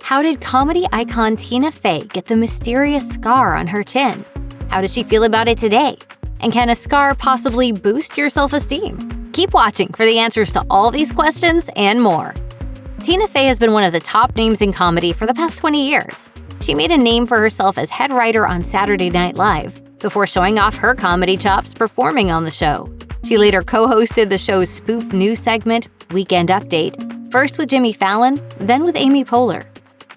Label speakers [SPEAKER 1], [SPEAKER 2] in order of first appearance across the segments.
[SPEAKER 1] How did comedy icon Tina Fey get the mysterious scar on her chin? How does she feel about it today? And can a scar possibly boost your self-esteem? Keep watching for the answers to all these questions and more. Tina Fey has been one of the top names in comedy for the past 20 years. She made a name for herself as head writer on Saturday Night Live before showing off her comedy chops performing on the show. She later co-hosted the show's spoof news segment, Weekend Update, first with Jimmy Fallon, then with Amy Poehler.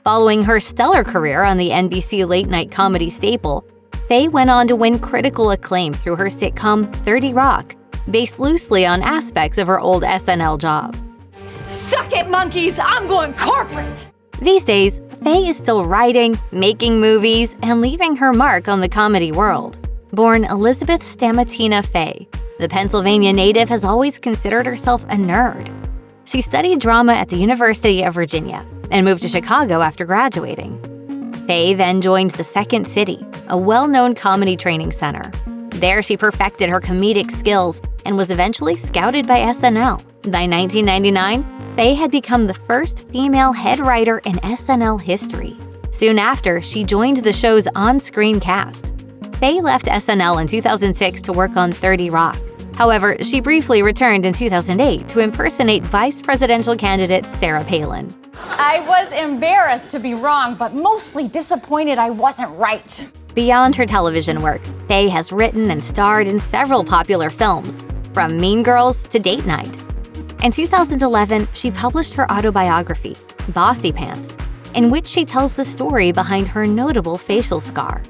[SPEAKER 1] Following her stellar career on the NBC late-night comedy staple, Fey went on to win critical acclaim through her sitcom 30 Rock, based loosely on aspects of her old SNL job.
[SPEAKER 2] Suck it, monkeys! I'm going corporate!
[SPEAKER 1] These days, Fey is still writing, making movies, and leaving her mark on the comedy world. Born Elizabeth Stamatina Fey, the Pennsylvania native has always considered herself a nerd. She studied drama at the University of Virginia and moved to Chicago after graduating. Fey then joined the Second City, a well-known comedy training center. There she perfected her comedic skills and was eventually scouted by SNL. By 1999, Fey had become the first female head writer in SNL history. Soon after, she joined the show's on-screen cast. Fey left SNL in 2006 to work on 30 Rock. However, she briefly returned in 2008 to impersonate vice presidential candidate Sarah Palin.
[SPEAKER 2] I was embarrassed to be wrong, but mostly disappointed I wasn't right.
[SPEAKER 1] Beyond her television work, Fey has written and starred in several popular films, from Mean Girls to Date Night. In 2011, she published her autobiography, Bossy Pants, in which she tells the story behind her notable facial scar.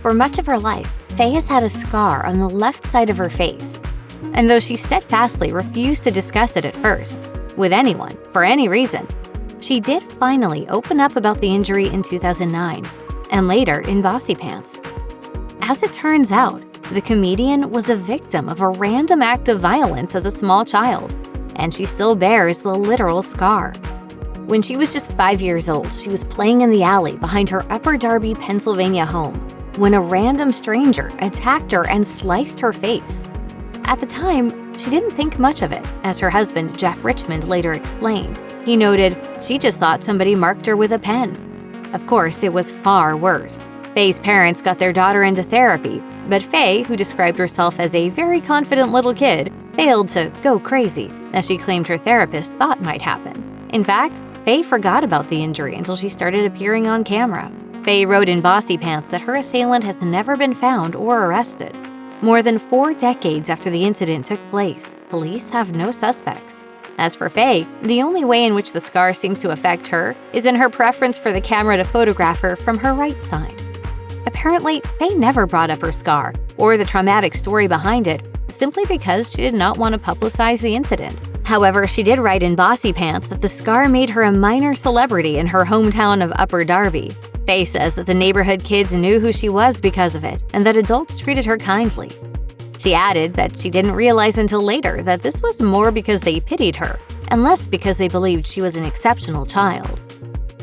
[SPEAKER 1] For much of her life, Fey has had a scar on the left side of her face. And though she steadfastly refused to discuss it at first, with anyone, for any reason, she did finally open up about the injury in 2009, and later in Bossy Pants. As it turns out, the comedian was a victim of a random act of violence as a small child, and she still bears the literal scar. When she was just 5 years old, she was playing in the alley behind her Upper Darby, Pennsylvania home, when a random stranger attacked her and sliced her face. At the time, she didn't think much of it, as her husband, Jeff Richmond, later explained. He noted, "She just thought somebody marked her with a pen." Of course, it was far worse. Fey's parents got their daughter into therapy, but Fey, who described herself as a very confident little kid, failed to go crazy, as she claimed her therapist thought might happen. In fact, Fey forgot about the injury until she started appearing on camera. Fey wrote in Bossy Pants that her assailant has never been found or arrested. More than 4 decades after the incident took place, police have no suspects. As for Fey, the only way in which the scar seems to affect her is in her preference for the camera to photograph her from her right side. Apparently, Fey never brought up her scar or the traumatic story behind it, simply because she did not want to publicize the incident. However, she did write in Bossy Pants that the scar made her a minor celebrity in her hometown of Upper Darby. Fey says that the neighborhood kids knew who she was because of it, and that adults treated her kindly. She added that she didn't realize until later that this was more because they pitied her, and less because they believed she was an exceptional child.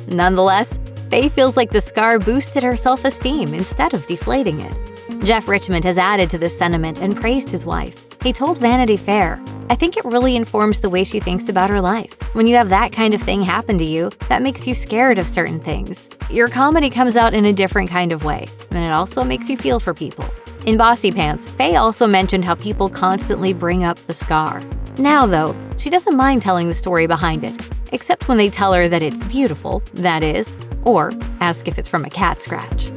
[SPEAKER 1] Nonetheless, Fey feels like the scar boosted her self-esteem instead of deflating it. Jeff Richmond has added to this sentiment and praised his wife. He told Vanity Fair, "I think it really informs the way she thinks about her life. When you have that kind of thing happen to you, that makes you scared of certain things. Your comedy comes out in a different kind of way, and it also makes you feel for people." In Bossy Pants, Fey also mentioned how people constantly bring up the scar. Now, though, she doesn't mind telling the story behind it, except when they tell her that it's beautiful, that is, or ask if it's from a cat scratch.